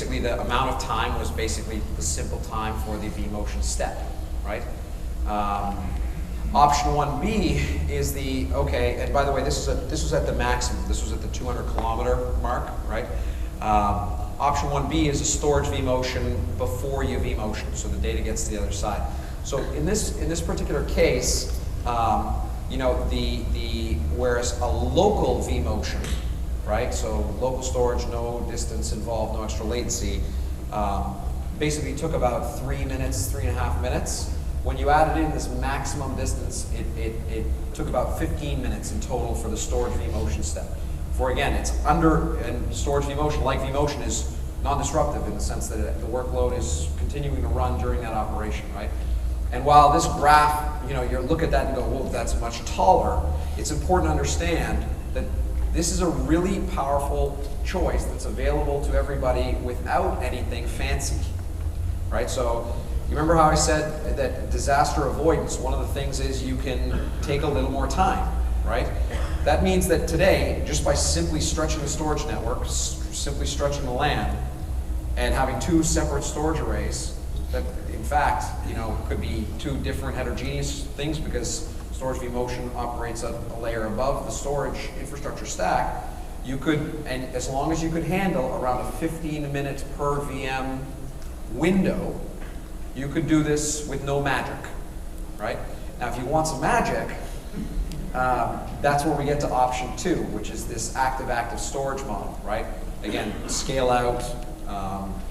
Basically, the amount of time was basically the simple time for the V-motion step, right? Option 1B is the, okay, and by the way, this was at the maximum. This was at the 200-kilometer mark, right? Option 1B is a storage V-motion before you V-motion, so the data gets to the other side. So in this particular case, you know, whereas a local V-motion, right? So local storage, no distance involved, no extra latency, basically took about 3 minutes, 3.5 minutes. When you added in this maximum distance, it took about 15 minutes in total for the storage V-motion step. For again, it's under, and storage V-motion, like V-motion, is non-disruptive in the sense that the workload is continuing to run during that operation, right? And while this graph, you know, you look at that and go, whoa, that's much taller, it's important to understand that this is a really powerful choice that's available to everybody without anything fancy, right? So you remember how I said that disaster avoidance, one of the things is you can take a little more time, right? That means that today, just by simply stretching the storage network, simply stretching the LAN, and having 2 separate storage arrays, that in fact, you know, could be 2 different heterogeneous things because storage V-motion operates a layer above the storage infrastructure stack. You could, and as long as you could handle around a 15-minute per VM window, you could do this with no magic, right? Now, if you want some magic, that's where we get to option 2, which is this active-active storage model, right? Again, scale out,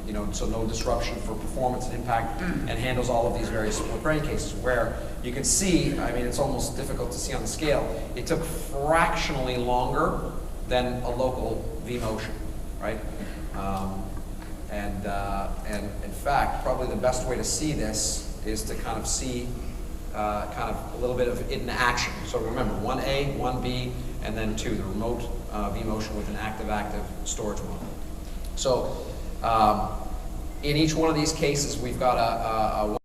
you know, so no disruption for performance and impact, and handles all of these various split-brain cases where you can see, I mean, it's almost difficult to see on the scale, it took fractionally longer than a local V-motion, right? And in fact, probably the best way to see this is to kind of see kind of a little bit of it in action. So remember, 1A, 1B, and then 2, the remote V-motion with an active-active storage model. So in each one of these cases, we've got a